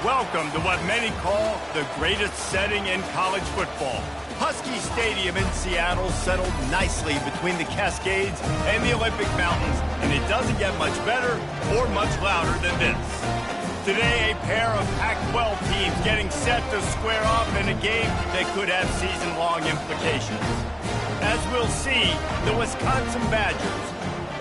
Welcome to what many call the greatest setting in college football. Husky Stadium in Seattle settled nicely between the Cascades and the Olympic Mountains, and it doesn't get much better or much louder than this. Today, a pair of Pac-12 teams getting set to square off in a game that could have season-long implications. As we'll see, the Wisconsin Badgers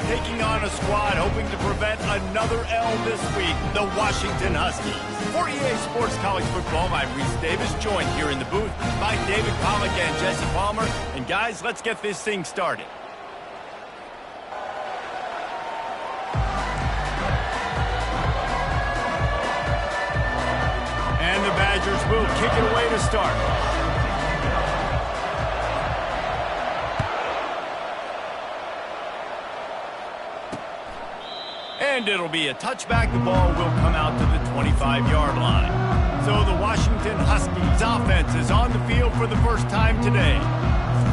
taking on a squad hoping to prevent another L this week, the Washington Huskies. For EA Sports College Football, I'm Reese Davis, joined here in the booth by David Pollack and Jesse Palmer. And guys, let's get this thing started. And the Badgers will kick it away to start. And it'll be a touchback. The ball will come out to the 25-yard line. So the Washington Huskies offense is on the field for the first time today.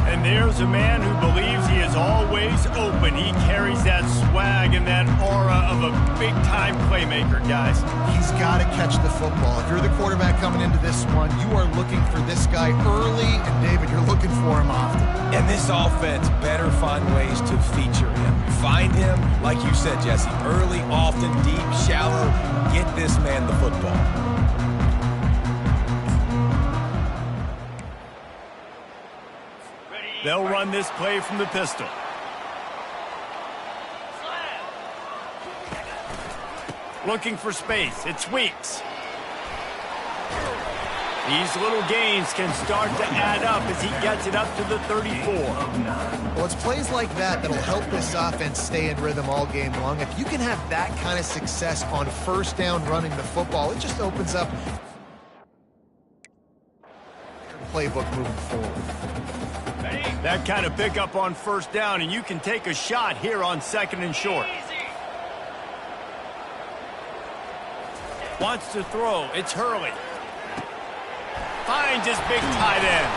And there's a man who believes he is always open. He carries that swag and that aura of a big-time playmaker, guys. He's got to catch the football. If you're the quarterback coming into this one, you are looking for this guy early, and David, you're looking for him often. And this offense better find ways to feature him. Find him, like you said, Jesse, early, often, deep, shallow. Get this man the football. They'll run this play from the pistol. Looking for space. It's Weeks. These little gains can start to add up as he gets it up to the 34. Well, it's plays like that that'll help this offense stay in rhythm all game long. If you can have that kind of success on first down running the football, it just opens up your playbook moving forward. That kind of pickup on first down, and you can take a shot here on second and short. Wants to throw. It's Hurley. Finds his big tight end.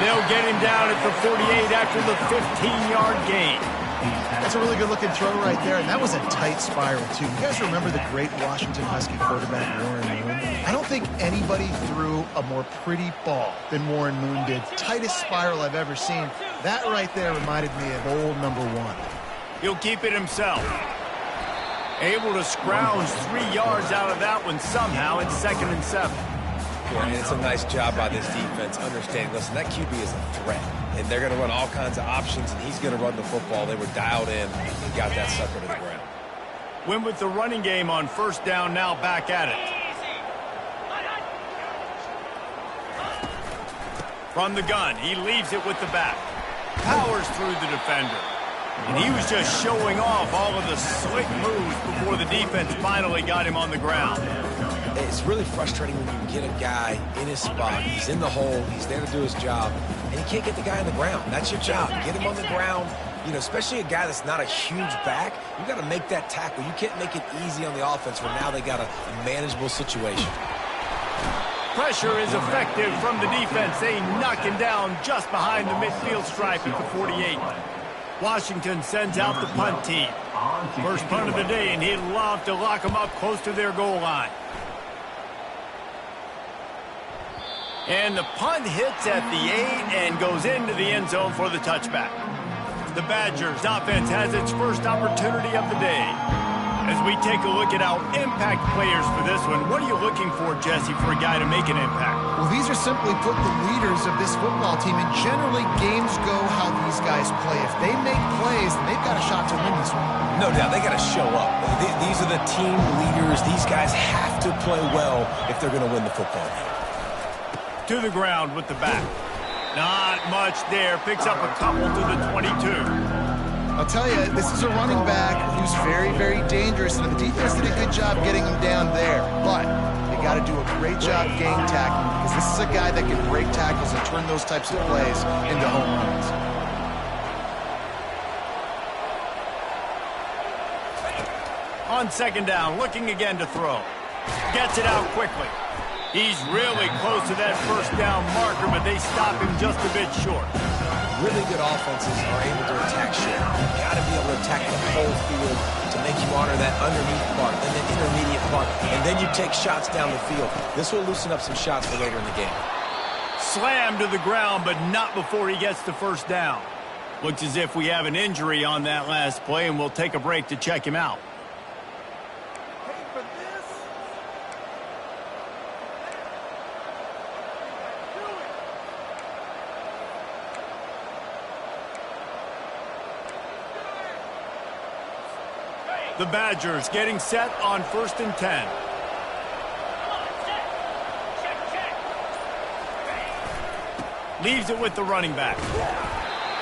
They'll get him down at the 48 after the 15-yard gain. That's a really good-looking throw right there, and that was a tight spiral, too. You guys remember the great Washington Husky quarterback, Warren Moon? I don't think anybody threw a more pretty ball than Warren Moon did. Tightest spiral I've ever seen. That right there reminded me of old number one. He'll keep it himself. Able to scrounge 3 yards out of that one somehow in 2nd and 7. Yeah, and it's a nice job by this defense understanding, listen, that QB is a threat. And they're going to run all kinds of options, and he's going to run the football. They were dialed in and got that sucker to the ground. Win with the running game on first down, now back at it. From the gun, he leaves it with the back. Powers through the defender. And he was just showing off all of the slick moves before the defense finally got him on the ground. It's really frustrating when you get a guy in his spot. He's in the hole. He's there to do his job. And you can't get the guy on the ground. That's your job. Get him on the ground. You know, especially a guy that's not a huge back. You got to make that tackle. You can't make it easy on the offense when now they got a manageable situation. Pressure is effective from the defense. They knock him down just behind the midfield stripe at the 48. Washington sends out the punt team. First punt of the day, and he'd love to lock them up close to their goal line. And the punt hits at the 8 and goes into the end zone for the touchback. The Badgers offense has its first opportunity of the day. As we take a look at our impact players for this one, what are you looking for, Jesse, for a guy to make an impact? Well, these are simply put the leaders of this football team, and generally games go how these guys play. If they make plays, then they've got a shot to win this one. No doubt, they got to show up. These are the team leaders. These guys have to play well if they're going to win the football game. To the ground with the back. Not much there. Picks up a couple to the 22. I'll tell you, this is a running back who's very, very dangerous, and the defense did a good job getting him down there. But they got to do a great job gang tackling, because this is a guy that can break tackles and turn those types of plays into home runs. On second down, looking again to throw. Gets it out quickly. He's really close to that first down marker, but they stop him just a bit short. really good offenses are able to attack short. You got to be able to attack the whole field to make you honor that underneath part, then the intermediate part, and then you take shots down the field. This will loosen up some shots for later in the game. Slammed to the ground, but not before he gets the first down. Looks as if we have an injury on that last play, and we'll take a break to check him out. The Badgers getting set on 1st and 10. Leaves it with the running back.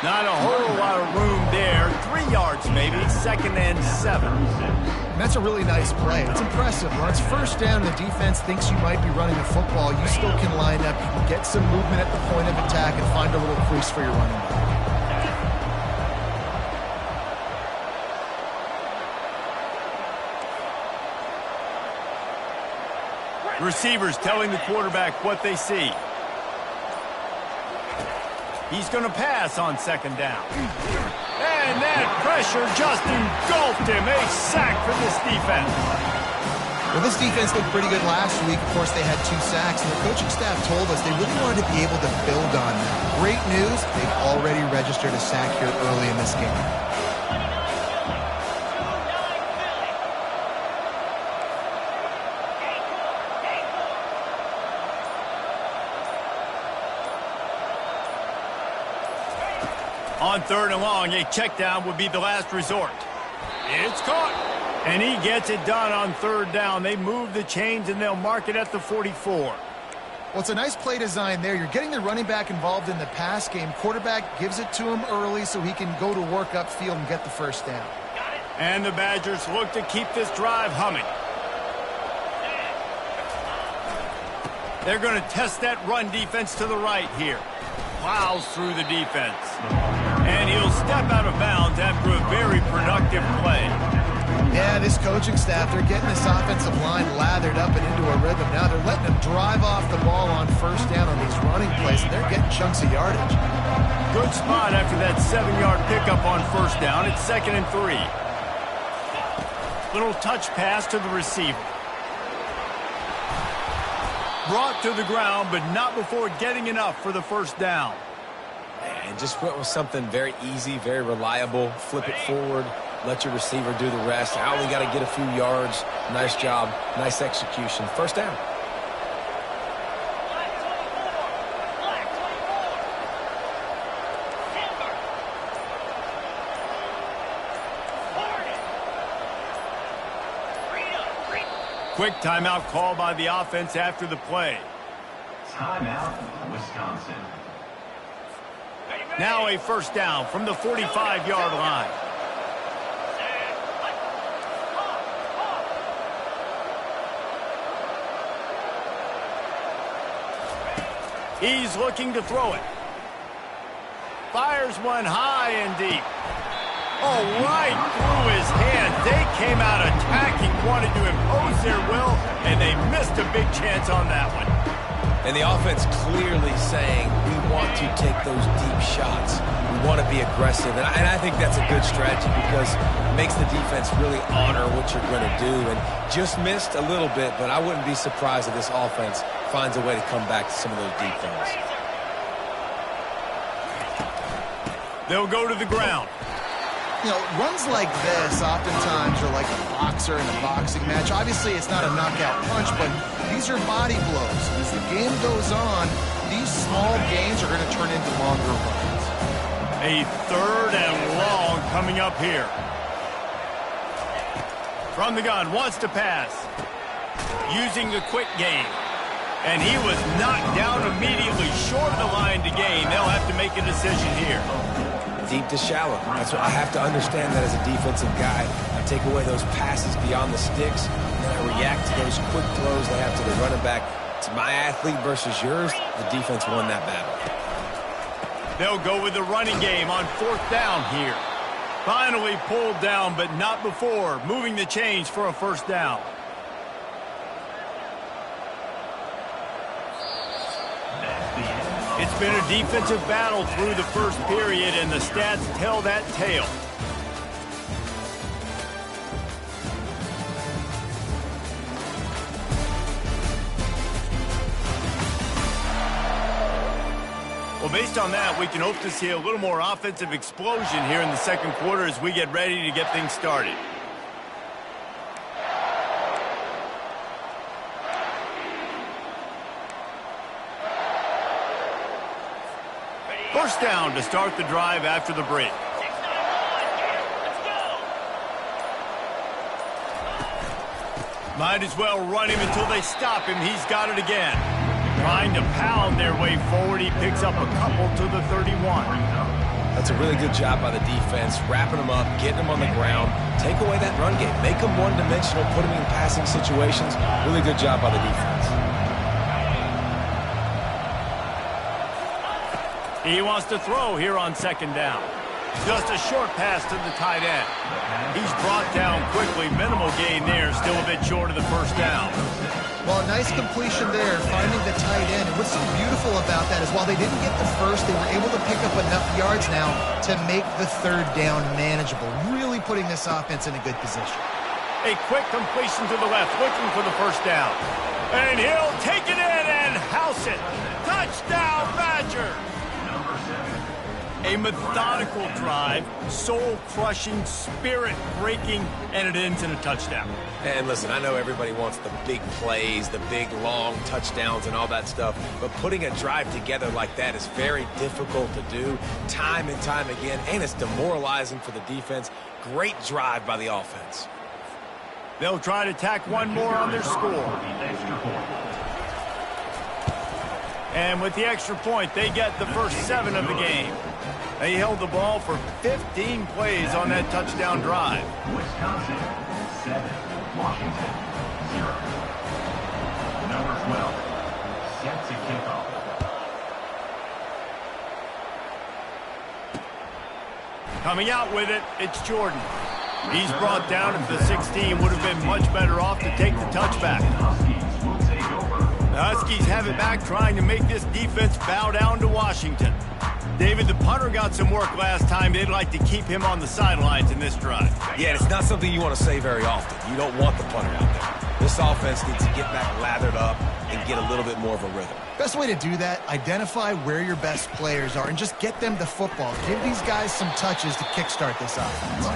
Not a whole lot of room there. 3 yards maybe, 2nd and 7. And that's a really nice play. It's impressive. When it's first down and the defense thinks you might be running the football, you still can line up, you can get some movement at the point of attack and find a little crease for your running back. Receivers telling the quarterback what they see. He's going to pass on 2nd down. And that pressure just engulfed him. A sack for this defense. Well, this defense looked pretty good last week. Of course, they had 2 sacks, and the coaching staff told us they really wanted to be able to build on that. Great news, they've already registered a sack here early in this game. On 3rd and long, a check down would be the last resort. It's caught. And he gets it done on 3rd down. They move the chains, and they'll mark it at the 44. Well, it's a nice play design there. You're getting the running back involved in the pass game. Quarterback gives it to him early so he can go to work upfield and get the first down. And the Badgers look to keep this drive humming. They're going to test that run defense to the right here. Plows through the defense. And he'll step out of bounds after a very productive play. Yeah, this coaching staff, they're getting this offensive line lathered up and into a rhythm. Now they're letting them drive off the ball on 1st down on these running plays, and they're getting chunks of yardage. Good spot after that 7-yard pickup on 1st down. It's 2nd and 3. Little touch pass to the receiver. Brought to the ground, but not before getting enough for the first down. And just went with something very easy, very reliable. Flip it forward, let your receiver do the rest. I only got to get a few yards. Nice job, nice execution. First down. Quick timeout call by the offense after the play. Timeout, Wisconsin. Now a first down from the 45-yard line. He's looking to throw it. Fires one high and deep. Oh, right through his hand. They came out attacking, wanted to impose their will, and they missed a big chance on that one. And the offense clearly saying, we want to take those deep shots. We want to be aggressive. And I think that's a good strategy because it makes the defense really honor what you're going to do. And just missed a little bit, but I wouldn't be surprised if this offense finds a way to come back to some of those deep throws. They'll go to the ground. You know, runs like this oftentimes are like a boxer in a boxing match. Obviously, it's not a knockout punch, but these are body blows. As the game goes on, these small gains are going to turn into longer runs. A 3rd and long coming up here. From the gun, wants to pass. Using the quick game. And he was knocked down immediately, short of the line to gain. They'll have to make a decision here. Deep to shallow. That's what I have to understand that as a defensive guy. I take away those passes beyond the sticks, and I react to those quick throws they have to the running back. It's my athlete versus yours. The defense won that battle. They'll go with the running game on 4th down here. Finally pulled down, but not before. Moving the chains for a first down. It's been a defensive battle through the first period, and the stats tell that tale. Well, based on that, we can hope to see a little more offensive explosion here in the second quarter as we get ready to get things started. First down to start the drive after the break. Might as well run him until they stop him. He's got it again. Trying to pound their way forward. He picks up a couple to the 31. That's a really good job by the defense, wrapping them up, getting them on the ground, take away that run game, make them one-dimensional, put them in passing situations. Really good job by the defense. He wants to throw here on second down. Just a short pass to the tight end. He's brought down quickly. Minimal gain there. Still a bit short of the first down. Well, a nice completion there, finding the tight end. And what's so beautiful about that is while they didn't get the first, they were able to pick up enough yards now to make the third down manageable, really putting this offense in a good position. A quick completion to the left, looking for the first down. And he'll take it in and house it. Touchdown, Badgers! A methodical drive, soul-crushing, spirit-breaking, and it ends in a touchdown. And listen, I know everybody wants the big plays, the big, long touchdowns and all that stuff, but putting a drive together like that is very difficult to do time and time again, and it's demoralizing for the defense. Great drive by the offense. They'll try to tack one more on their score. And with the extra point, they get the first 7 of the game. They held the ball for 15 plays on that touchdown drive. Wisconsin 7, Washington 0. Number 12, set to kick off. Coming out with it, it's Jordan. He's brought down at the 16. Would have been much better off to take the touchback. The Huskies have it back, trying to make this defense bow down to Washington. David, the punter got some work last time. They'd like to keep him on the sidelines in this drive. Yeah, it's not something you want to say very often. You don't want the punter out there. This offense needs to get back lathered up and get a little bit more of a rhythm. Best way to do that, identify where your best players are and just get them the football. Give these guys some touches to kickstart this offense.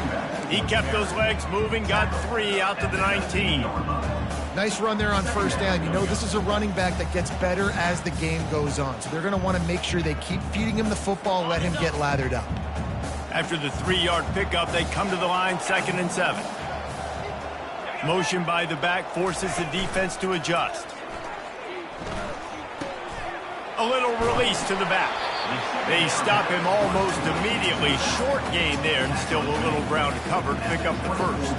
He kept those legs moving, got 3 out to the 19. Nice run there on first down. You know, this is a running back that gets better as the game goes on. So they're going to want to make sure they keep feeding him the football, let him get lathered up. After the 3-yard pickup, they come to the line, 2nd and 7. Motion by the back forces the defense to adjust. A little release to the back. They stop him almost immediately. Short gain there, and still a little ground to cover to pick up the first.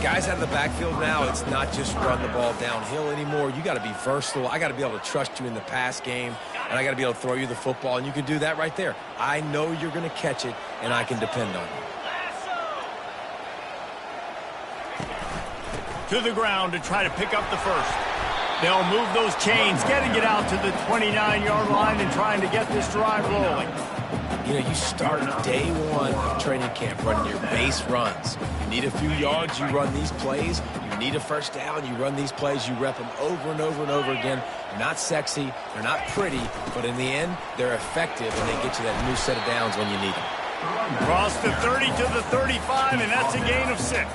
Guys out of the backfield now, it's not just run the ball downhill anymore. You got to be versatile. I got to be able to trust you in the pass game, and I got to be able to throw you the football, and you can do that right there. I know you're going to catch it, and I can depend on you. To the ground to try to pick up the first. They'll move those chains, getting it out to the 29-yard line and trying to get this drive rolling. You know, you start day 1 of training camp running your base runs. You need a few yards, you run these plays. You need a first down, you run these plays. You rep them over and over and over again. They're not sexy, they're not pretty, but in the end, they're effective, and they get you that new set of downs when you need them. Cross the 30 to the 35, and that's a gain of 6.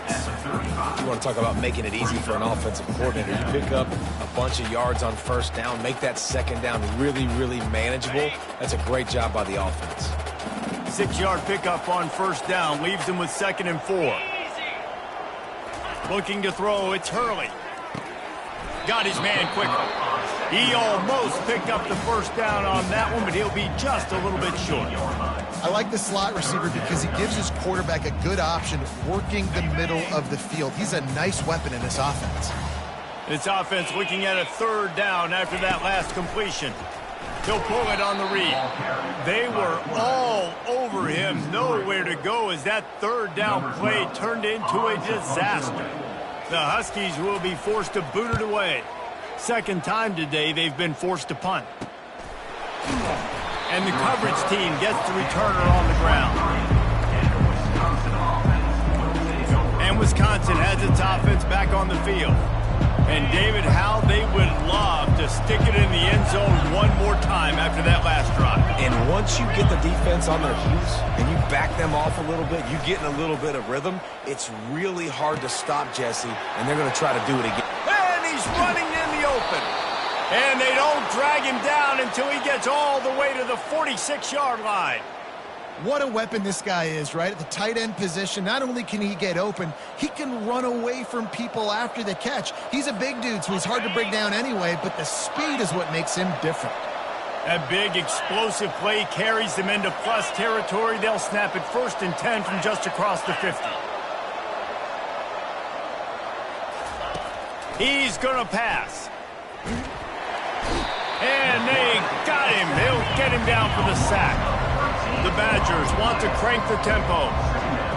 You want to talk about making it easy for an offensive coordinator. You pick up a bunch of yards on first down, make that second down really, really manageable. That's a great job by the offense. 6-yard pickup on first down leaves them with 2nd and 4. Looking to throw, it's Hurley. Got his man quicker. He almost picked up the first down on that one, but he'll be just a little bit short. I like the slot receiver because he gives his quarterback a good option working the middle of the field. He's a nice weapon in this offense. This offense looking at a 3rd down after that last completion. He'll pull it on the read. They were all over him, nowhere to go as that 3rd down play turned into a disaster. The Huskies will be forced to boot it away. 2nd time today they've been forced to punt. And the coverage team gets the returner on the ground. And Wisconsin has its offense back on the field. And David, how they would love to stick it in the end zone one more time after that last drive. And once you get the defense on their heels and you back them off a little bit, you get in a little bit of rhythm, it's really hard to stop Jesse, and they're going to try to do it again. And he's running in the open. And they don't drag him down until he gets all the way to the 46-yard line. What a weapon this guy is, right? At the tight end position, not only can he get open, he can run away from people after the catch. He's a big dude, so he's hard to bring down anyway, but the speed is what makes him different. That big, explosive play carries them into plus territory. They'll snap it 1st and 10 from just across the 50. He's going to pass. And they got him. They'll get him down for the sack. The Badgers want to crank the tempo.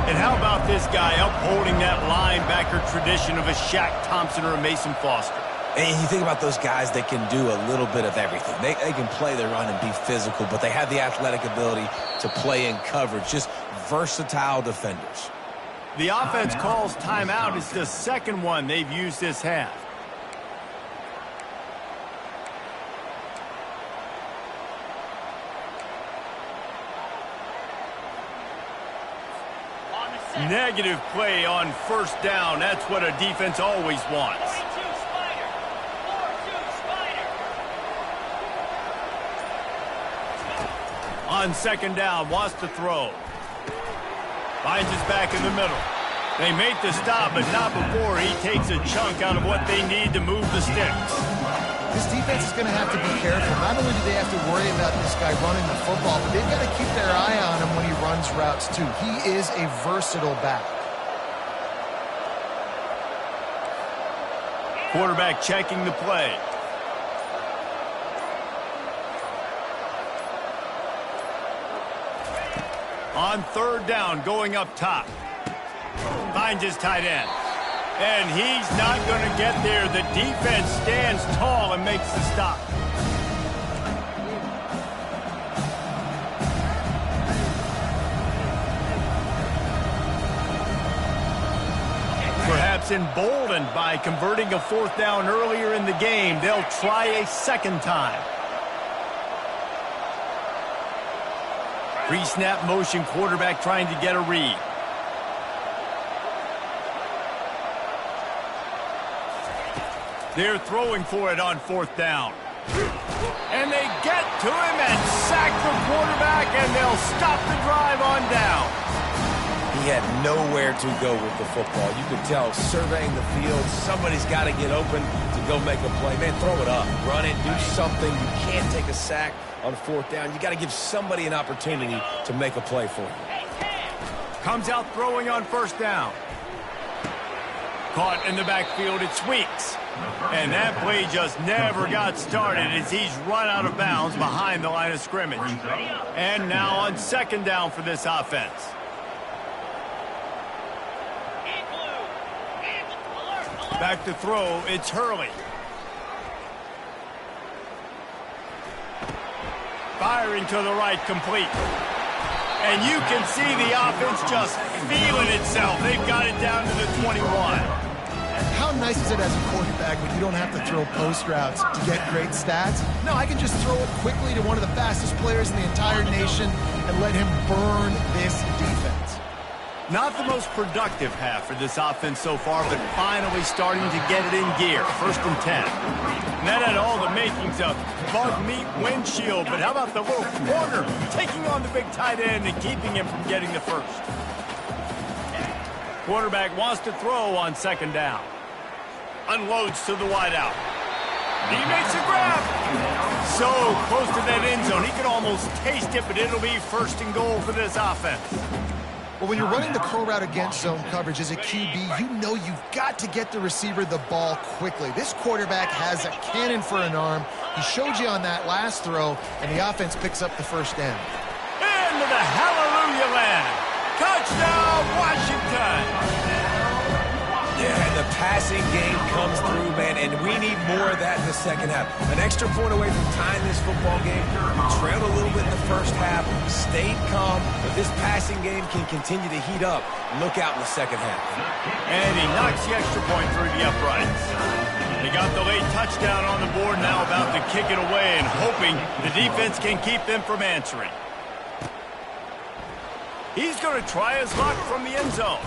And how about this guy upholding that linebacker tradition of a Shaq Thompson or a Mason Foster? And you think about those guys that can do a little bit of everything. They can play the run and be physical, but they have the athletic ability to play in coverage. Just versatile defenders. The offense calls timeout. It's the second one they've used this half. Negative play on 1st down. That's what a defense always wants. On 2nd down, wants to throw. Finds his back in the middle. They make the stop, but not before he takes a chunk out of what they need to move the sticks. This defense is going to have to be careful. Not only do they have to worry about this guy running the football, but they've got to keep their eye on him when he runs routes too. He is a versatile back. Quarterback checking the play. On 3rd down, going up top. Finds his tight end. And he's not going to get there. The defense stands tall and makes the stop. Perhaps emboldened by converting a 4th down earlier in the game, they'll try a 2nd time. Pre-snap motion, quarterback trying to get a read. They're throwing for it on 4th down. And they get to him and sack the quarterback, and they'll stop the drive on down. He had nowhere to go with the football. You could tell, surveying the field, somebody's got to get open to go make a play. Man, throw it up, run it, do something. You can't take a sack on 4th down. You got to give somebody an opportunity to make a play for you. Comes out throwing on 1st down. Caught in the backfield, it's Weeks. And that play just never got started as he's run out of bounds behind the line of scrimmage. And now on 2nd down for this offense. Back to throw, it's Hurley. Firing to the right, complete. And you can see the offense just feeling itself. They've got it down to the 21. How nice is it as a quarterback when you don't have to throw post routes to get great stats? No, I can just throw it quickly to one of the fastest players in the entire nation and let him burn this defense. Not the most productive half for this offense so far, but finally starting to get it in gear. 1st and 10. And that had all the makings of bug meat windshield, but how about the little corner taking on the big tight end and keeping him from getting the first? Quarterback wants to throw on 2nd down. Unloads to the wideout. He makes a grab. So close to that end zone, he could almost taste it, but it'll be 1st and goal for this offense. Well, when you're running the curl route against zone coverage as a QB, you know you've got to get the receiver the ball quickly. This quarterback has a cannon for an arm. He showed you on that last throw, and the offense picks up the 1st down. Into the hallelujah land. Touchdown, Washington. Yeah, and the passing game comes through, man, and we need more of that in the second half. An extra point away from tying this football game. We trailed a little bit in the first half, stayed calm. If this passing game can continue to heat up, look out in the second half. And he knocks the extra point through the uprights. They got the late touchdown on the board, now about to kick it away and hoping the defense can keep them from answering. He's going to try his luck from the end zone.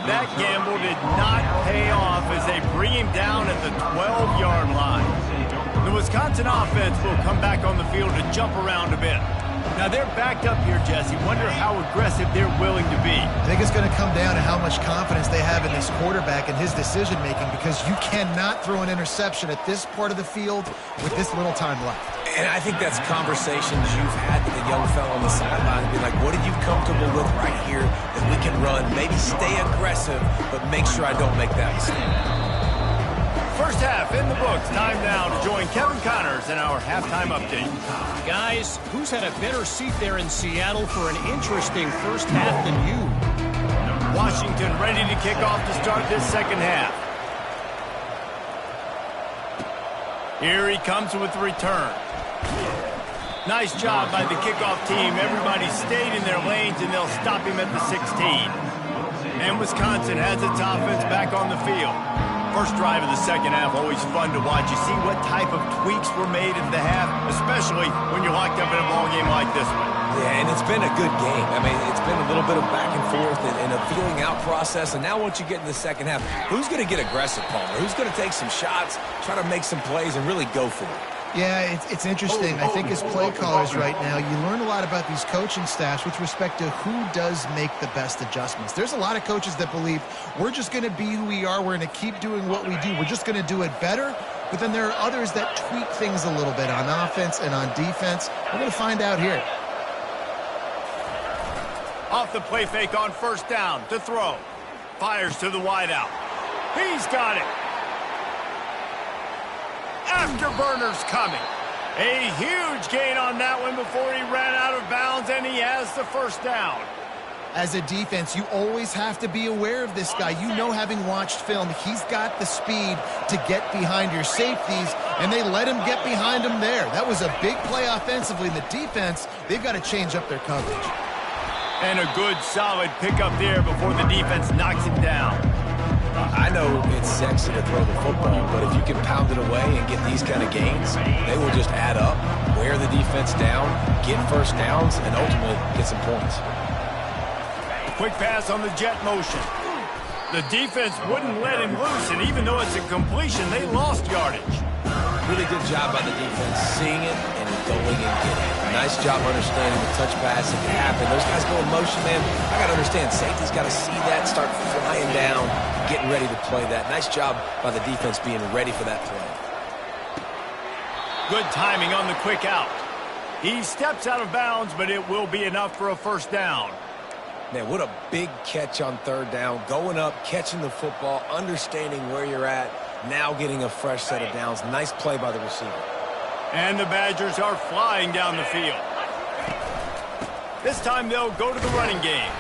That gamble did not pay off as they bring him down at the 12-yard line. The Wisconsin offense will come back on the field to jump around a bit. Now they're backed up here, Jesse. Wonder how aggressive they're willing to be. I think it's going to come down to how much confidence they have in this quarterback and his decision-making, because you cannot throw an interception at this part of the field with this little time left. And I think that's conversations you've had with the young fellow on the sideline. Be like, what are you comfortable with right here that we can run? Maybe stay aggressive, but make sure I don't make that mistake. First half in the books. Time now to join Kevin Connors in our halftime update. Guys, who's had a better seat there in Seattle for an interesting first half than you? Washington ready to kick off to start this second half. Here he comes with the return. Nice job by the kickoff team. Everybody stayed in their lanes, and they'll stop him at the 16. And Wisconsin has its offense back on the field. First drive of the second half, always fun to watch. You see what type of tweaks were made at the half, especially when you're locked up in a ball game like this one. Yeah, and it's been a good game. I mean, it's been a little bit of back and forth and a feeling out process. And now once you get in the second half, who's going to get aggressive, Palmer? Who's going to take some shots, try to make some plays, and really go for it? Yeah, it's interesting. I think as play callers right now, you learn a lot about these coaching staffs with respect to who does make the best adjustments. There's a lot of coaches that believe we're just going to be who we are. We're going to keep doing what we do. We're just going to do it better. But then there are others that tweak things a little bit on offense and on defense. We're going to find out here. Off the play fake on first down to throw. Fires to the wideout. He's got it. Afterburner's coming. A huge gain on that one before he ran out of bounds, and he has the first down. As a defense, you always have to be aware of this guy. You know, having watched film, he's got the speed to get behind your safeties, and they let him get behind him there. That was a big play offensively. The defense, they've got to change up their coverage. And a good, solid pickup there before the defense knocks him down. I know it's sexy to throw the football, but if you can pound it away and get these kind of gains, they will just add up, wear the defense down, get first downs, and ultimately get some points. Quick pass on the jet motion. The defense wouldn't let him loose, and even though it's a completion, they lost yardage. Really good job by the defense, seeing it and going and getting it. Nice job understanding the touch pass that can happen. Those guys go in motion, man. I got to understand, safety's got to see that, start flying down, getting ready to play that. Nice job by the defense being ready for that play. Good timing on the quick out. He steps out of bounds, but it will be enough for a first down. Man, what a big catch on third down. Going up, catching the football, understanding where you're at, now getting a fresh set of downs. Nice play by the receiver. And the Badgers are flying down the field. This time they'll go to the running game.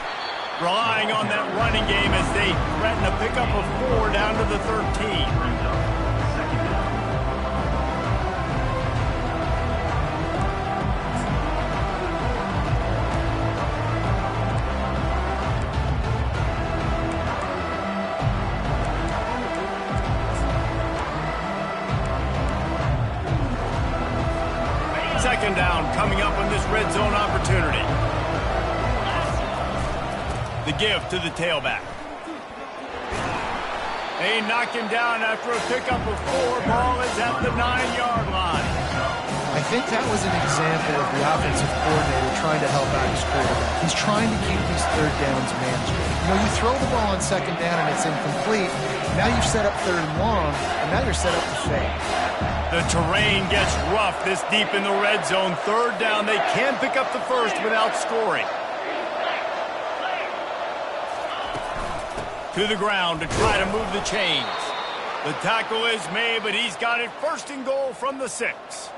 Relying on that running game as they threaten a pickup of 4 down to the 13. Second down coming up on this red zone opportunity. The give to the tailback. They knock him down after a pickup of 4. Ball is at the 9-yard line. I think that was an example of the offensive coordinator trying to help out his quarterback. He's trying to keep these third downs manageable. You know, you throw the ball on second down and it's incomplete. Now you've set up third and long, and now you're set up to fail. The terrain gets rough this deep in the red zone. Third down, they can pick up the first without scoring. To the ground to try to move the chains. The tackle is made, but he's got it first and goal from the 6.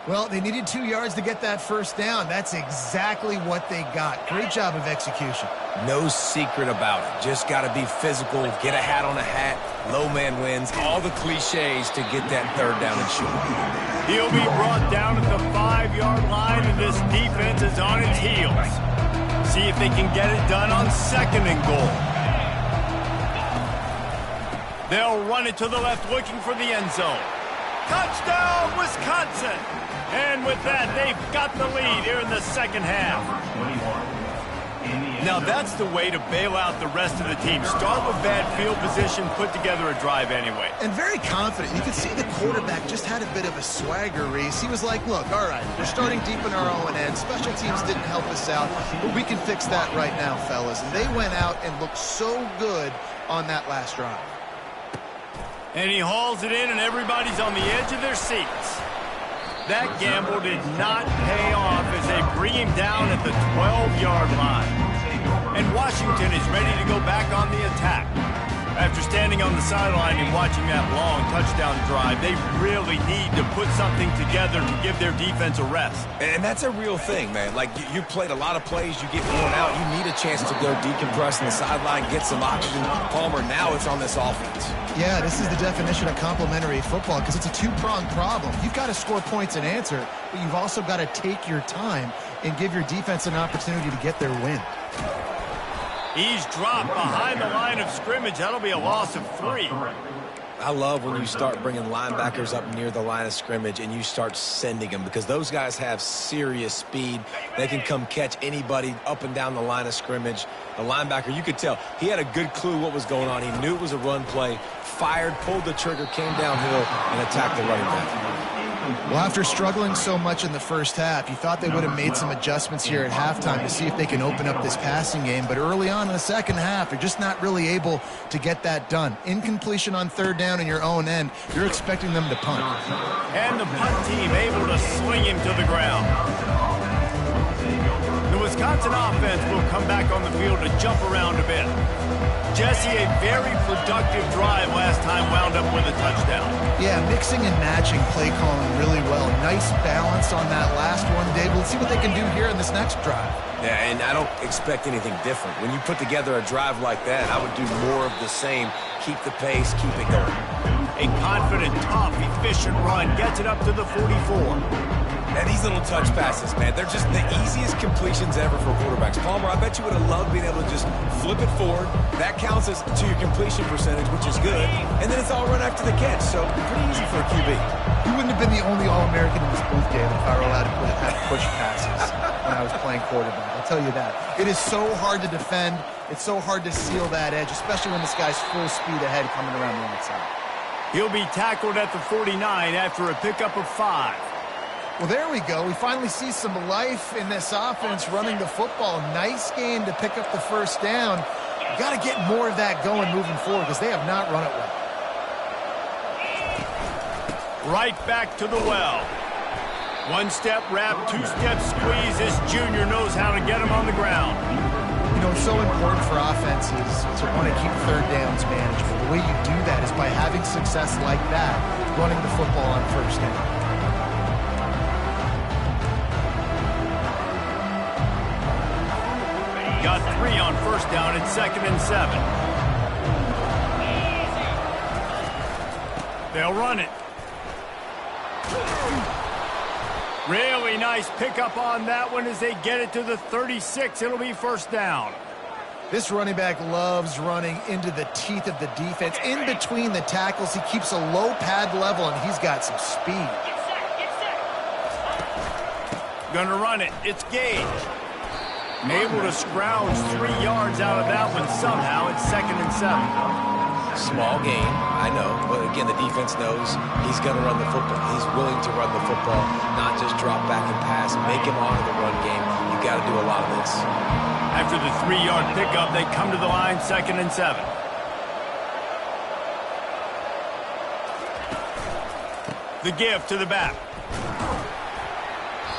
Well, they needed 2 yards to get that first down. That's exactly what they got. Great job of execution. No secret about it. Just got to be physical, get a hat on a hat, low man wins, all the cliches to get that third down and short. He'll be brought down at the 5-yard line, and this defense is on its heels. See if they can get it done on 2nd and goal. They'll run it to the left, looking for the end zone. Touchdown, Wisconsin! And with that, they've got the lead here in the second half. Now that's the way to bail out the rest of the team. Start with bad field position, put together a drive anyway. And very confident. You could see the quarterback just had a bit of a swagger, Reese. He was like, look, all right, we're starting deep in our own end. Special teams didn't help us out, but we can fix that right now, fellas. And they went out and looked so good on that last drive. And he hauls it in, and everybody's on the edge of their seats. That gamble did not pay off as they bring him down at the 12-yard line. And Washington is ready to go back on the attack. After standing on the sideline and watching that long touchdown drive, they really need to put something together to give their defense a rest. And that's a real thing, man. Like, you played a lot of plays, you get worn out, you need a chance to go decompress on the sideline, get some oxygen. Palmer, now it's on this offense. Yeah, this is the definition of complementary football because it's a two-pronged problem. You've got to score points and answer, but you've also got to take your time and give your defense an opportunity to get their win. He's dropped behind the line of scrimmage. That'll be a loss of 3. I love when you start bringing linebackers up near the line of scrimmage and you start sending them because those guys have serious speed. They can come catch anybody up and down the line of scrimmage. The linebacker, you could tell, he had a good clue what was going on. He knew it was a run play, fired, pulled the trigger, came downhill, and attacked the running back. Well, after struggling so much in the first half, you thought they would have made some adjustments here at halftime to see if they can open up this passing game. But early on in the second half, they're just not really able to get that done. Incompletion on 3rd down in your own end, you're expecting them to punt. And the punt team able to sling him to the ground. The Wisconsin offense will come back on the field to jump around a bit. Jesse, a very productive drive last time, wound up with a touchdown. Yeah, mixing and matching play calling really well. Nice balance on that last one, Dave. Let's see what they can do here in this next drive. Yeah, and I don't expect anything different. When you put together a drive like that, I would do more of the same. Keep the pace, keep it going. A confident, tough, efficient run gets it up to the 44. And these little touch passes, man, they're just the easiest completions ever for quarterbacks. Palmer, I bet you would have loved being able to just flip it forward. That counts as to your completion percentage, which is good. And then it's all run after the catch, so pretty easy for a QB. You wouldn't have been the only All-American in this booth game if I were allowed to have push passes when I was playing quarterback. I'll tell you that. It is so hard to defend. It's so hard to seal that edge, especially when this guy's full speed ahead coming around the outside. He'll be tackled at the 49 after a pickup of 5. Well, there we go. We finally see some life in this offense running the football. Nice game to pick up the first down. You got to get more of that going moving forward because they have not run it well. Right back to the well. One-step wrap, two-step squeeze. This junior knows how to get him on the ground. You know, it's so important for offenses to want to keep 3rd downs manageable. The way you do that is by having success like that, running the football on first down. Got 3 on first down at 2nd and 7. They'll run it. Really nice pickup on that one as they get it to the 36. It'll be first down. This running back loves running into the teeth of the defense. In between the tackles, he keeps a low pad level, and he's got some speed. Gonna run it. It's Gage. Able to scrounge 3 yards out of that one somehow. It's 2nd and 7. Small gain, I know, but again, the defense knows he's going to run the football. He's willing to run the football, not just drop back and pass, make him honor the run game. You got to do a lot of this. After the 3-yard pickup, they come to the line, 2nd and 7. The give to the back.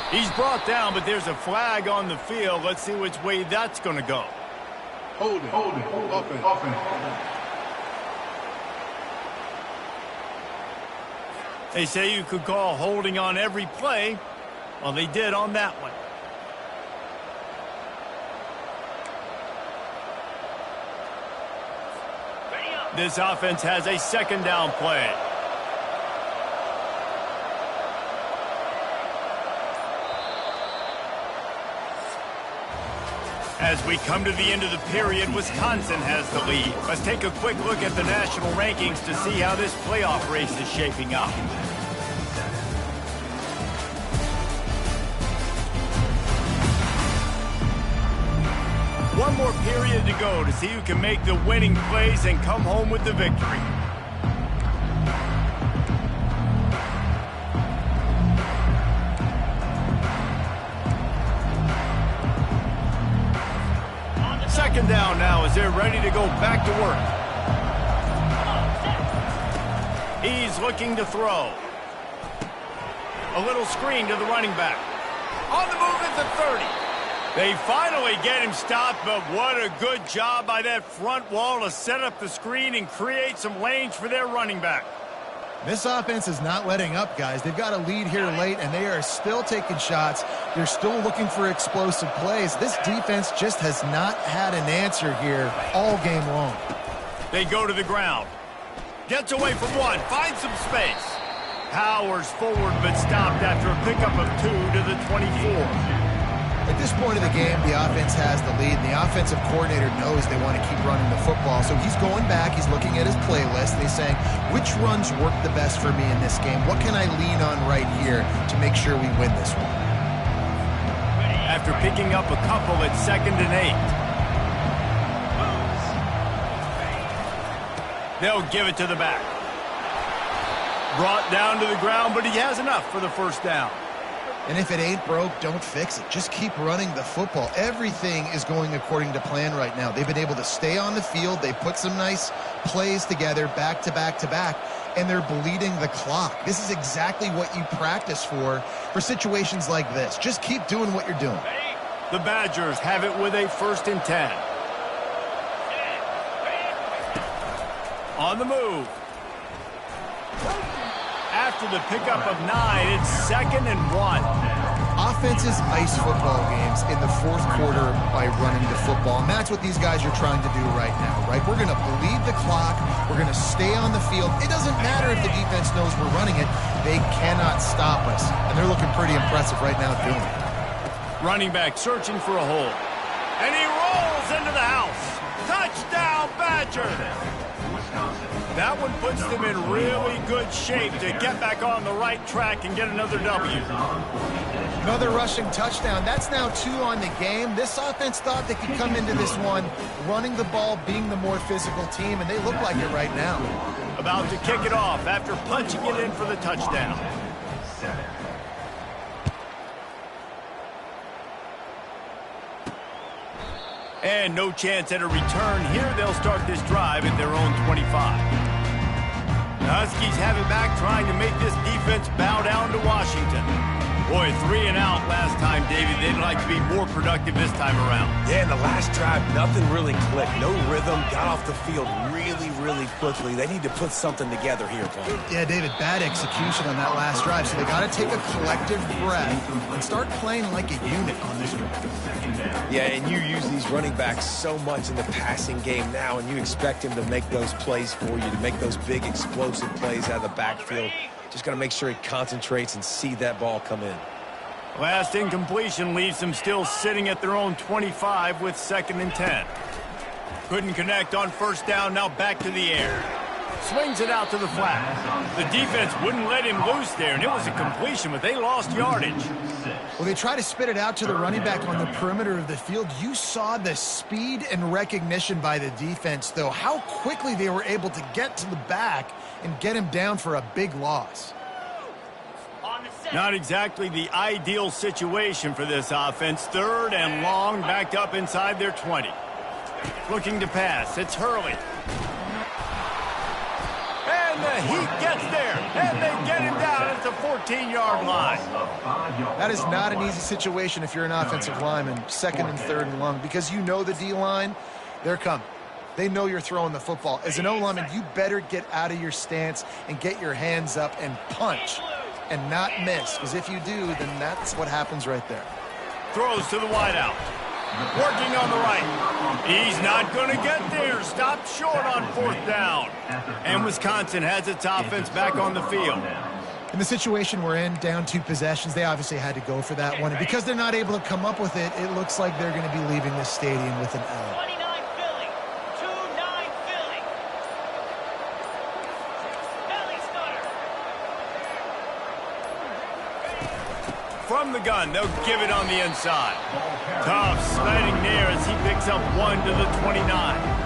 He's brought down, but there's a flag on the field. Let's see which way that's going to go. Hold it. Offense. They say you could call holding on every play. Well, they did on that one. This offense has a second down play. As we come to the end of the period, Wisconsin has the lead. Let's take a quick look at the national rankings to see how this playoff race is shaping up. One more period to go to see who can make the winning plays and come home with the victory. Second down now as they're ready to go back to work. He's looking to throw. A little screen to the running back. On the move at the 30. They finally get him stopped, but what a good job by that front wall to set up the screen and create some lanes for their running back. This offense is not letting up, guys. They've got a lead here late, and they are still taking shots. They're still looking for explosive plays. This defense just has not had an answer here all game long. They go to the ground. Gets away from one. Finds some space. Powers forward, but stopped after a pickup of 2 to the 24. At this point of the game, the offense has the lead, and the offensive coordinator knows they want to keep running the football. So he's going back, he's looking at his playlist, and he's saying, which runs work the best for me in this game? What can I lean on right here to make sure we win this one? After picking up a couple at 2nd and 8. They'll give it to the back. Brought down to the ground, but he has enough for the first down. And if it ain't broke, don't fix it. Just keep running the football. Everything is going according to plan right now. They've been able to stay on the field. They put some nice plays together back to back to back, and they're bleeding the clock. This is exactly what you practice for situations like this. Just keep doing what you're doing. The Badgers have it with a 1st and 10. On the move. After the pickup of 9, it's 2nd and 1. Offenses ice football games in the 4th quarter by running the football, and that's what these guys are trying to do right now, right? We're going to bleed the clock. We're going to stay on the field. It doesn't matter if the defense knows we're running it. They cannot stop us, and they're looking pretty impressive right now doing it. Running back searching for a hole. And he rolls into the house. Touchdown, Badgers! That one puts them in really good shape to get back on the right track and get another W. Another rushing touchdown. That's now 2 on the game. This offense thought they could come into this one running the ball, being the more physical team, and they look like it right now. About to kick it off after punching it in for the touchdown. And no chance at a return here. They'll start this drive at their own 25. The Huskies have it back, trying to make this defense bow down to Washington. Boy, 3 and out last time, David. They'd like to be more productive this time around. Yeah, in the last drive, nothing really clicked. No rhythm, got off the field really quickly. They need to put something together here, Paul. Yeah, David, bad execution on that last drive, so they got to take a collective breath and start playing like a unit on this one. Yeah, and you use these running backs so much in the passing game now, and you expect him to make those plays for you, to make those big explosive plays out of the backfield. Just got to make sure he concentrates and see that ball come in. Last incompletion leaves them still sitting at their own 25 with 2nd and 10. Couldn't connect on 1st down, now back to the air. Swings it out to the flat. The defense wouldn't let him loose there, and it was a completion, but they lost yardage. Well, they try to spit it out to the running back on the perimeter of the field. You saw the speed and recognition by the defense, though, how quickly they were able to get to the back and get him down for a big loss. Not exactly the ideal situation for this offense. 3rd and long, backed up inside their 20. Looking to pass. It's Hurley. And the Heat gets there, and they get him down at the 14-yard line. That is not an easy situation if you're an offensive lineman, 2nd and 3rd and long, because you know the D-line, they're coming. They know you're throwing the football. As an O-lineman, you better get out of your stance and get your hands up and punch and not miss. Because if you do, then that's what happens right there. Throws to the wideout. Working on the right. He's not going to get there. Stopped short on 4th down. And Wisconsin has its offense back on the field. In the situation we're in, down 2 possessions, they obviously had to go for that one. And because they're not able to come up with it, it looks like they're going to be leaving this stadium with an L. 29 Philly. 2-9 Philly. Belly stutter. From the gun, they'll give it on the inside. Tough sliding there as he picks up 1 to the 29.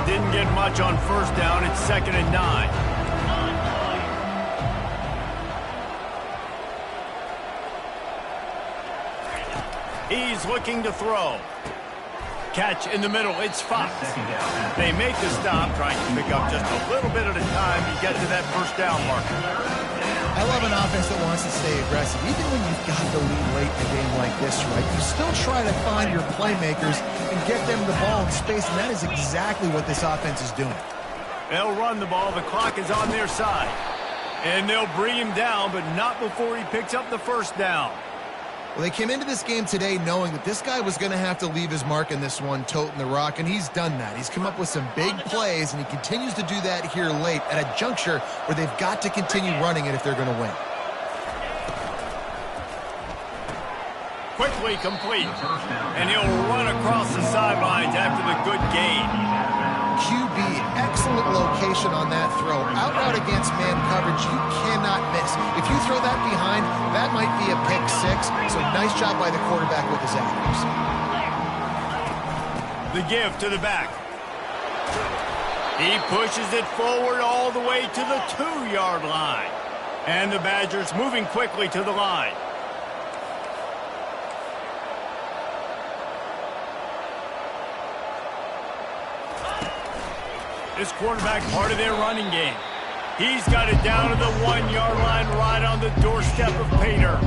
Didn't get much on 1st down. It's 2nd and 9. He's looking to throw. Catch in the middle. It's Fox. They make the stop, trying to pick up just a little bit at a time to get to that 1st down marker. I love an offense that wants to stay aggressive. Even when you've got the lead late in a game like this, right, you still try to find your playmakers and get them the ball in space, and that is exactly what this offense is doing. They'll run the ball. The clock is on their side. And they'll bring him down, but not before he picks up the 1st down. Well, they came into this game today knowing that this guy was going to have to leave his mark in this one, toting the rock, and he's done that. He's come up with some big plays, and he continues to do that here late at a juncture where they've got to continue running it if they're going to win. Quickly complete. And he'll run across the sidelines after the good gain. QB, excellent location on that throw. Out route against man coverage, you cannot miss. If you throw that behind, that might be a pick 6. So nice job by the quarterback with his accuracy. The give to the back. He pushes it forward all the way to the 2-yard line. And the Badgers moving quickly to the line. This quarterback part of their running game. He's got it down to the 1-yard line right on the doorstep of Painter.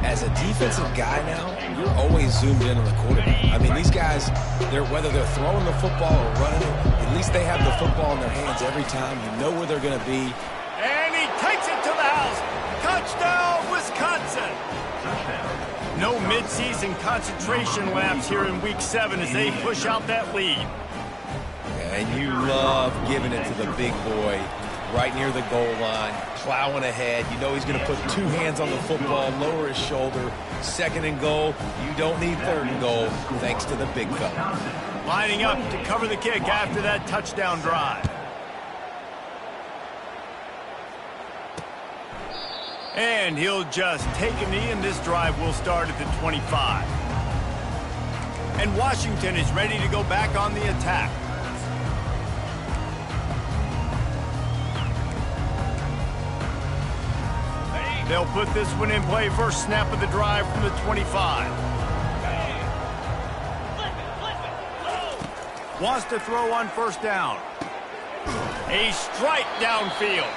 As a defensive guy now, you're always zoomed in on the quarterback. I mean, these guys, whether they're throwing the football or running it, at least they have the football in their hands every time. You know where they're going to be. And he takes it to the house. Touchdown, Wisconsin. No midseason concentration laps here in Week 7 as they push out that lead. And you love giving it to the big boy right near the goal line, plowing ahead. You know he's going to put 2 hands on the football, lower his shoulder. 2nd and goal. You don't need 3rd and goal, thanks to the big fella. Lining up to cover the kick after that touchdown drive. And he'll just take a knee, and this drive will start at the 25. And Washington is ready to go back on the attack. They'll put this one in play. First snap of the drive from the 25. Wants to throw on 1st down. A strike downfield.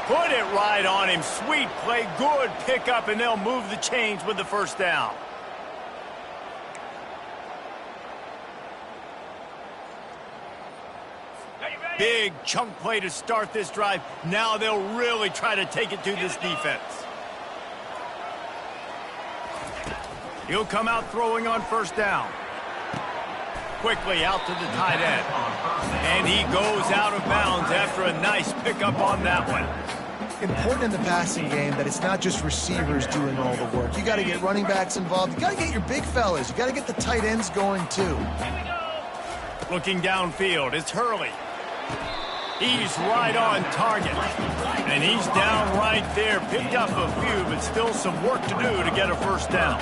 Put it right on him. Sweet play. Good pickup, and they'll move the chains with the 1st down. Big chunk play to start this drive. Now they'll really try to take it to this defense. He'll come out throwing on 1st down. Quickly out to the tight end. And he goes out of bounds after a nice pickup on that one. Important in the passing game that it's not just receivers doing all the work. You got to get running backs involved. You got to get your big fellas. You got to get the tight ends going too. Looking downfield, it's Hurley. He's right on target. And he's down right there. Picked up a few, but still some work to do to get a 1st down.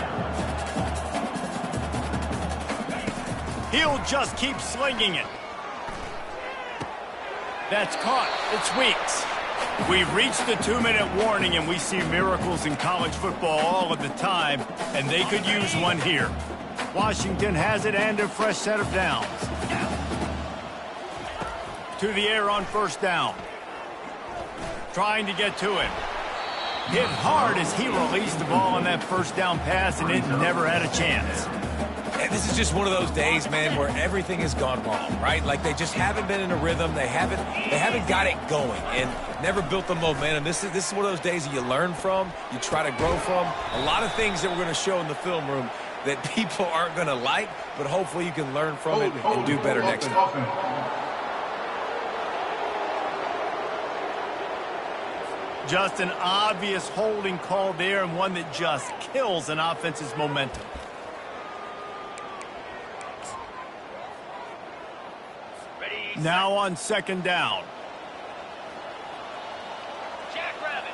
He'll just keep slinging it. That's caught. It's Weeks. We've reached the 2-minute warning, and we see miracles in college football all of the time, and they could use one here. Washington has it and a fresh set of downs. To the air on 1st down. Trying to get to it. Hit hard as he released the ball on that first down pass, and it never had a chance. And this is just one of those days, man, where everything has gone wrong, right? Like they just haven't been in a rhythm. They haven't got it going and never built the momentum. This is one of those days that you learn from, you try to grow from. A lot of things that we're going to show in the film room that people aren't going to like, but hopefully you can learn from it and do better next time. Just an obvious holding call there, and one that just kills an offense's momentum. Now on second down. Jackrabbit.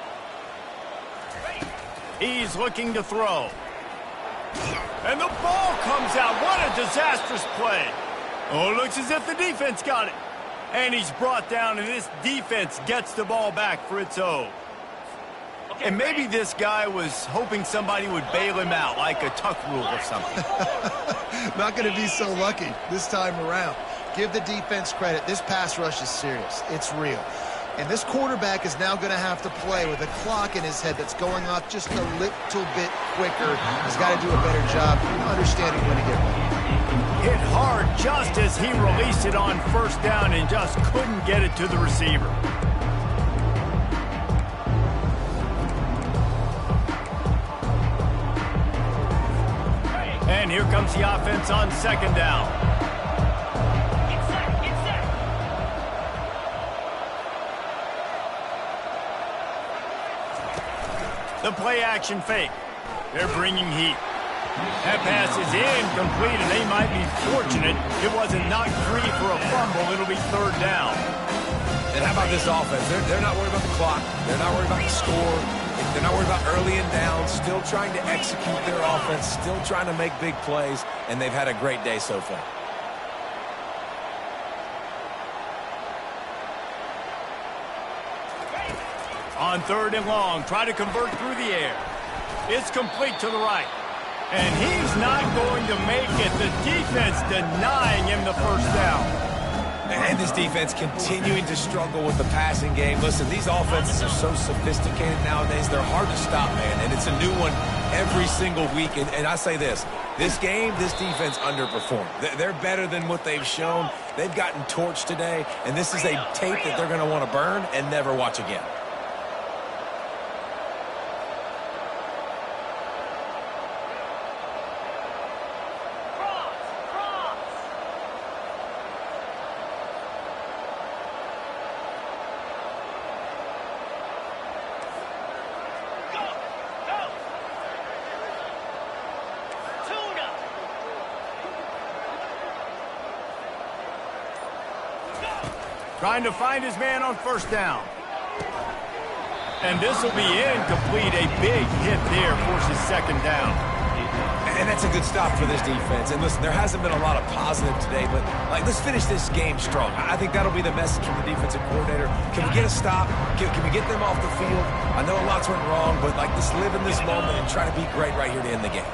He's looking to throw. And the ball comes out. What a disastrous play. Oh, it looks as if the defense got it. And he's brought down, and this defense gets the ball back for its own. And maybe this guy was hoping somebody would bail him out, like a tuck rule or something. Not going to be so lucky this time around. Give the defense credit. This pass rush is serious. It's real. And this quarterback is now going to have to play with a clock in his head that's going off just a little bit quicker. He's got to do a better job understanding when to get ready. Hit hard just as he released it on first down and just couldn't get it to the receiver. And here comes the offense on second down. Get set, get set. The play action fake. They're bringing heat. That pass is incomplete, and they might be fortunate it wasn't knocked free for a fumble. It'll be third down. And how about this offense? They're not worried about the clock. They're not worried about the score. They're not worried about early and down. Still trying to execute their offense. Still trying to make big plays. And they've had a great day so far. On third and long, try to convert through the air. It's complete to the right. And he's not going to make it. The defense denying him the first down. And this defense continuing to struggle with the passing game. Listen, these offenses are so sophisticated nowadays. They're hard to stop, man. And it's a new one every single week. And I say this game, this defense underperformed. They're better than what they've shown. They've gotten torched today. And this is a tape that they're going to want to burn and never watch again. Trying to find his man on first down. And this will be incomplete. A big hit there forces second down. And that's a good stop for this defense. And listen, there hasn't been a lot of positive today, but let's finish this game strong. I think that'll be the message from the defensive coordinator. Can we get a stop? Can we get them off the field? I know a lot's went wrong, but let's live in this moment and try to be great right here to end the game.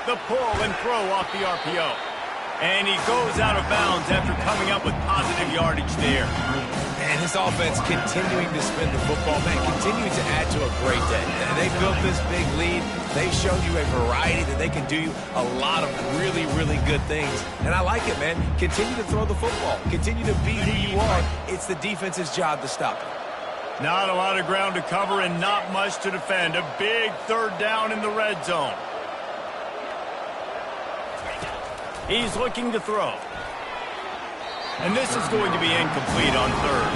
The pull and throw off the RPO. And he goes out of bounds after coming up with positive yardage there. And his offense continuing to spin the football, man, continuing to add to a great day. They built this big lead. They showed you a variety that they can do a lot of really, really good things. And I like it, man. Continue to throw the football. Continue to be who you are. It's the defense's job to stop it. Not a lot of ground to cover and not much to defend. A big third down in the red zone. He's looking to throw. And this is going to be incomplete on third.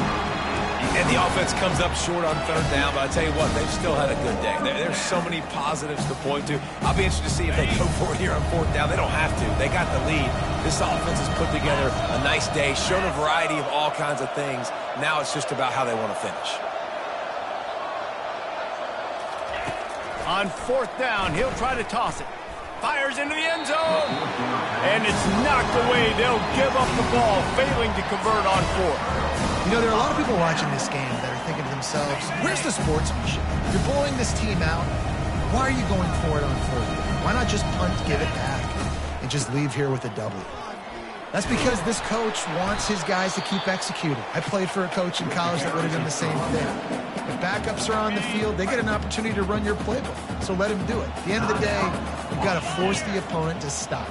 And the offense comes up short on third down, but I tell you what, they've still had a good day. There's so many positives to point to. I'll be interested to see if they go for it here on fourth down. They don't have to. They got the lead. This offense has put together a nice day, shown a variety of all kinds of things. Now it's just about how they want to finish. On fourth down, he'll try to toss it. Fires into the end zone. And it's knocked away. They'll give up the ball, failing to convert on fourth. You know, there are a lot of people watching this game that are thinking to themselves, where's the sportsmanship? You're blowing this team out. Why are you going for it on fourth? Why not just punt, give it back, and just leave here with a W? That's because this coach wants his guys to keep executing. I played for a coach in college that would have done the same thing. If backups are on the field, they get an opportunity to run your playbook. So let them do it. At the end of the day, you've got to force the opponent to stop.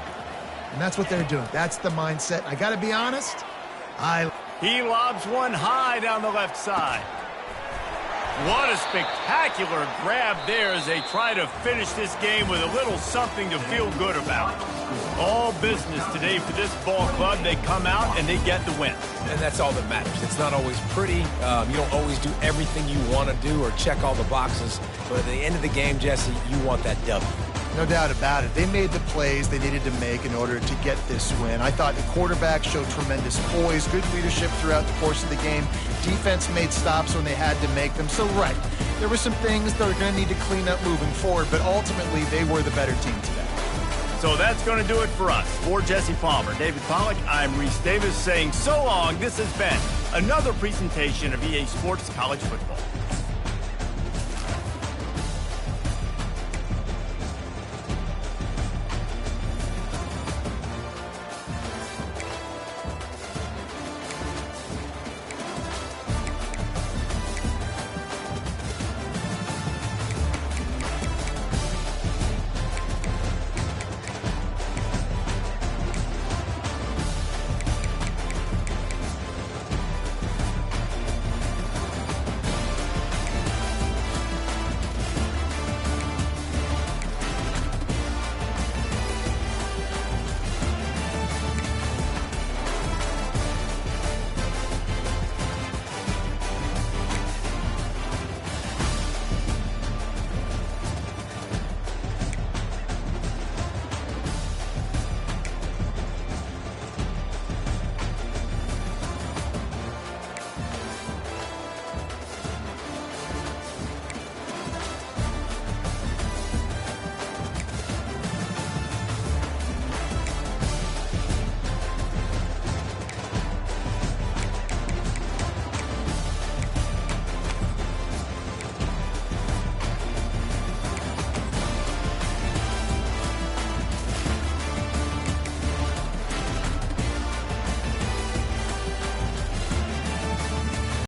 And that's what they're doing. That's the mindset. I got to be honest. He lobs one high down the left side. What a spectacular grab there as they try to finish this game with a little something to feel good about. All business today for this ball club. They come out and they get the win. And that's all that matters. It's not always pretty. You don't always do everything you want to do or check all the boxes. But at the end of the game, Jesse, you want that W. No doubt about it. They made the plays they needed to make in order to get this win. I thought the quarterback showed tremendous poise, good leadership throughout the course of the game. Defense made stops when they had to make them. So, right, there were some things that are going to need to clean up moving forward, but ultimately they were the better team today. So that's going to do it for us. For Jesse Palmer, David Pollack, I'm Reese Davis saying so long. This has been another presentation of EA Sports College Football.